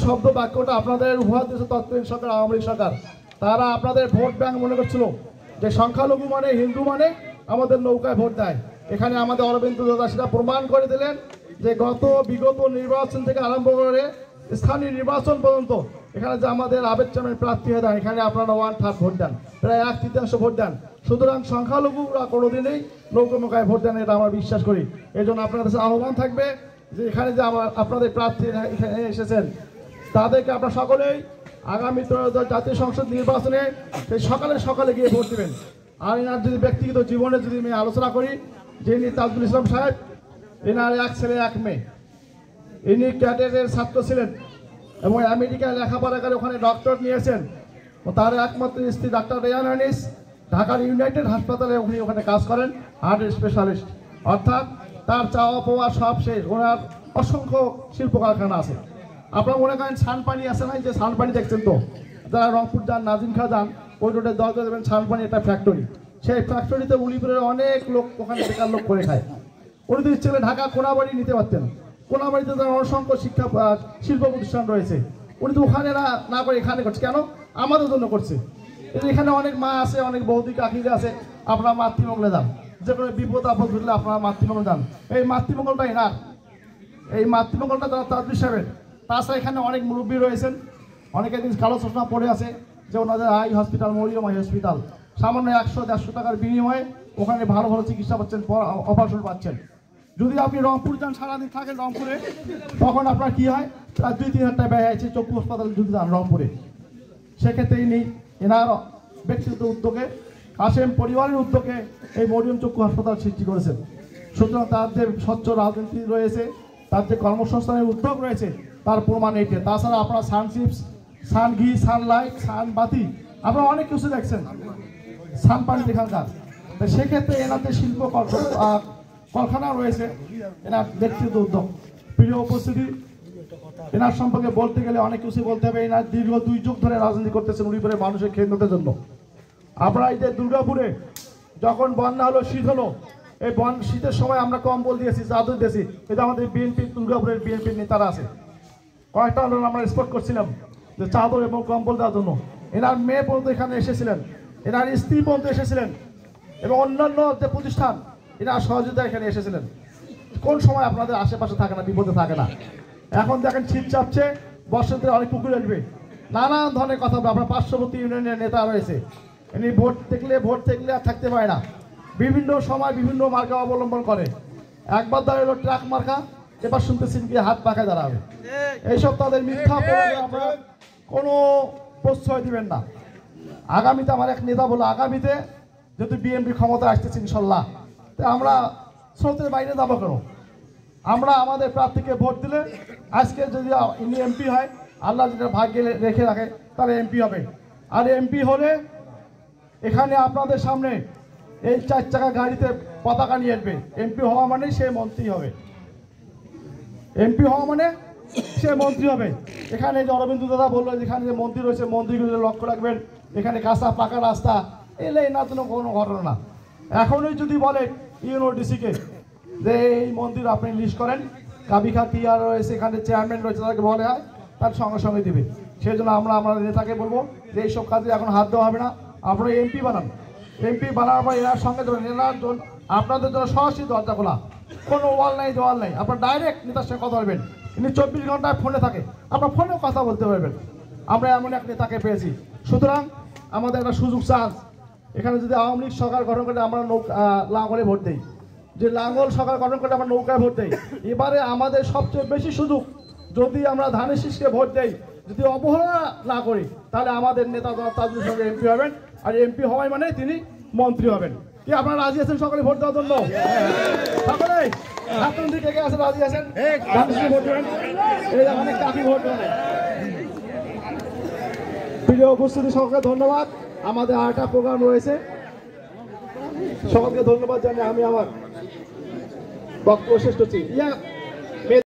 শব্দ বাক্যটা আপনাদের উপহার দিয়েছে তৎকালীন সরকার, আওয়ামী লীগ সরকার। তারা আপনাদের ভোট ব্যাংক মনে করছিল যে সংখ্যালঘু মানে হিন্দু মানে আমাদের নৌকায় ভোট দেয়। এখানে আমাদের অরবিন্দ দাদা সেটা প্রমাণ করে দিলেন যে বিগত নির্বাচন থেকে আরম্ভ করে স্থানীয় নির্বাচন পর্যন্ত এখানে যে আমাদের আবেদ চেয়ারম্যান প্রার্থী হয়ে দেন, এখানে আপনারা 1/3 ভোট দেন, প্রায় 1/3 ভোট দেন। সুতরাং সংখ্যালঘুরা কোনোদিনই নৌকায় ভোট দেন, এটা আমরা বিশ্বাস করি। এই জন্য আপনাদের কাছে আহ্বান থাকবে যে এখানে যে আপনাদের প্রার্থী এখানে এসেছেন তাদেরকে আপনারা সকলেই আগামী জাতীয় সংসদ নির্বাচনে সেই সকালে গিয়ে ভোট দেবেন। আর এনার যদি ব্যক্তিগত জীবনে যদি আমি আলোচনা করি, যিনি তাজুল ইসলাম সাহেব, এনার এক ছেলে এক মেয়ে, ইনি ক্যাডেটের ছাত্র ছিলেন এবং আমেরিকায় লেখাপড়া করে ওখানে ডক্টর নিয়েছেন। তার একমাত্র স্ত্রী ডাক্তার রেয়ান আনিস ঢাকার ইউনাইটেড হাসপাতালে উনি ওখানে কাজ করেন, হার্ট স্পেশালিস্ট। অর্থাৎ তার চাওয়া পাওয়া সব শেষ। ওনার অসংখ্য শিল্প কারখানা আছে। আপনারা মনে করেন ছানপানি আছে না, যে ছানপানি দেখছেন তো, যারা রংপুর যান, নাজিম খা যান, ওই রোডে দরজা দেবেন, ছানপানি একটা ফ্যাক্টরি। সেই ফ্যাক্টরিতে উলিপুরের অনেক লোক ওখানে বেকার লোক করে খায়। উনি তো ইচ্ছে ঢাকা কোনাবাড়ি নিতে পারতেন। কোনাবাড়িতে তার অসংখ্য শিল্প প্রতিষ্ঠান রয়েছে। উনি তো ওখানে না করে এখানে করছে। কেন? আমাদের জন্য করছে। এখানে অনেক মা আছে, অনেক বৌদি কাকিরা আছে। আপনারা মাতৃমঙ্গলে যান, যে কোনো বিপদ আপদ ঘটলে আপনারা মাতৃমঙ্গল যান। এই মাতৃমঙ্গলটাই না, এই মাতৃমঙ্গলটা তারা তাজুল সাহেবের। তাছাড়া এখানে অনেক মুরব্বী রয়েছেন, অনেকে দিন কালো চশমা পড়ে আছে, যে ওনাদের eye hospital, Mariam eye hospital, সামান্য 100-150 টাকার বিনিময়ে ওখানে ভালো ভালো চিকিৎসা পাচ্ছেন, অপারেশন পাচ্ছেন। যদি আপনি রংপুর যান, সারাদিন থাকেন রংপুরে, তখন আপনার কি হয়, প্রায় 2-3 হাজার টাকা ব্যয় হয়েছে চক্ষু হাসপাতালে যদি যান রংপুরে। সেক্ষেত্রে ইনি এনার ব্যক্তিগত উদ্যোগে, কাসেম পরিবারের উদ্যোগে এই মরিয়ম চক্ষু হাসপাতাল সৃষ্টি করেছেন। সুতরাং তার যে স্বচ্ছ রাজনীতি রয়েছে, তার যে কর্মসংস্থানের উদ্যোগ রয়েছে, তার প্রমাণ এইটা। তাছাড়া আপনারা সানচিপস, সানঘি, সানলাইট, সানবাতি, আপনারা অনেক কিছু দেখছেন, সানপানি এখানকার। সেক্ষেত্রে এনাদের শিল্প কারখানা রয়েছে, এনার ব্যক্তিগত উদ্যোগ। প্রিয় উপস্থিতি, এনার সম্পর্কে বলতে গেলে অনেক কিছু বলতে হবে। এনার দীর্ঘ 2 যুগ ধরে রাজনীতি করতেছেন উলিপুরের মানুষের খেদমতের জন্য। আমরা এই যে দুর্গাপুরে যখন বন্যা হলো, শীত হলো, এই শীতের সময় আমরা কম্বল দিয়েছি, চাদর দিয়েছি। এটা আমাদের বিএনপি, দুর্গাপুরের বিএনপির নেতারা আছে, কয়েকটা আমরা স্পট করছিলাম যে চাদর এবং কম্বল দেওয়ার জন্য। এনার মেয়ে পর্যন্ত এখানে এসেছিলেন, এনার স্ত্রী পর্যন্ত এসেছিলেন, এবং অন্যান্য যে প্রতিষ্ঠান এনার সহযোগিতা এখানে এসেছিলেন। কোন সময় আপনাদের আশেপাশে থাকে না, বিপদে থাকে না। এখন দেখেন শীত চাপছে, বর্ষাতে অনেক পুকুর আসবে, নানান ধরনের কথা। আপনার পার্শ্ববর্তী ইউনিয়নের নেতা রয়েছে, এমনি ভোট দেখলে আর থাকতে পারে না। বিভিন্ন সময় বিভিন্ন মার্কা অবলম্বন করে। একবার দাঁড়ালো ট্রাক মার্কা, এবার শুনতেছেন কি হাত পাখায় দাঁড়াবে। এইসব তাদের মিথ্যা আপনারা কোনো প্রশ্রয় দিবেন না। আগামীতে আমার এক নেতা বলে, আগামীতে যেহেতু বিএনপি ক্ষমতা আসতেছে ইনশাল্লাহ, তো আমরা স্রোতের বাইরে যাবো কেন? আমরা আমাদের প্রার্থীকে ভোট দিলে, আজকে যদি ইনি এমপি হয়, আল্লাহ যেটা ভাগ্যে রেখে রাখে, তাহলে এমপি হবে। আর এমপি হলে এখানে আপনাদের সামনে এই 4 চাকা গাড়িতে পতাকা নিয়ে আসবে। এমপি হওয়া মানে সে মন্ত্রী হবে, এমপি হওয়া মানে সে মন্ত্রী হবে। এখানে যে অরবিন্দ দাদা বললো, যেখানে যে মন্ত্রী রয়েছে, মন্ত্রীগুলো লক্ষ্য রাখবেন। এখানে কাঁচা পাকা রাস্তা এলে না তো কোনো ঘটনা না। এখনই যদি বলে ইউনোডিসিকে যে এই মন্দির আপনি লিস্ট করেন, কাবিখা কি আর রয়েছে, এখানে চেয়ারম্যান রয়েছে, তাদেরকে বলে হয়, তার সঙ্গে সঙ্গে দেবে। সেই জন্য আমরা আমাদের নেতাকে বলবো যে এইসব কাজে এখন হাত দেওয়া হবে না। আপনারা এমপি বানান, এমপি বানানোর পর এনার সঙ্গে দেবেন। এনার জন্য আপনাদের জন্য সরাসরি দরজা খোলা, কোনো ওয়াল নাই, দেওয়াল নাই। আপনার ডাইরেক্ট নেতার সঙ্গে কথা বলবেন। ইনি 24 ঘন্টায় ফোনে থাকে, আপনার ফোনেও কথা বলতে পারবেন। আমরা এমন এক নেতাকে পেয়েছি। সুতরাং আমাদের একটা সুযোগ চান্স, এখানে যদি আওয়ামী লীগ সরকার গঠন করে আমরা লাঙ্গলে ভোট দিই, যে লাঙ্গল সরকার গঠন করে আমরা নৌকায় ভোট দিই। এবারে আমাদের সবচেয়ে বেশি সুযোগ, যদি আমরা ধানের শীষকে ভোট দেই, যদি অবহেলা না করি, তাহলে আমাদের নেতা তাজুল সঙ্গে এমপি হবেন। আর এমপি হওয়াই মানে তিনি মন্ত্রী হবেন। কি আপনারা রাজি আছেন সকলে ভোট দেওয়ার জন্য? সকলে আপনার দিকে কে আছে রাজি আছেন? ভোট দেবেন। এই অনেক কাকি ভোট দেবেন। প্রিয় উপস্থিতি সকলকে ধন্যবাদ। আমাদের আরেকটা প্রোগ্রাম রয়েছে, সকলকে ধন্যবাদ জানিয়ে আমি আমার বক্তব্য শেষ করছি।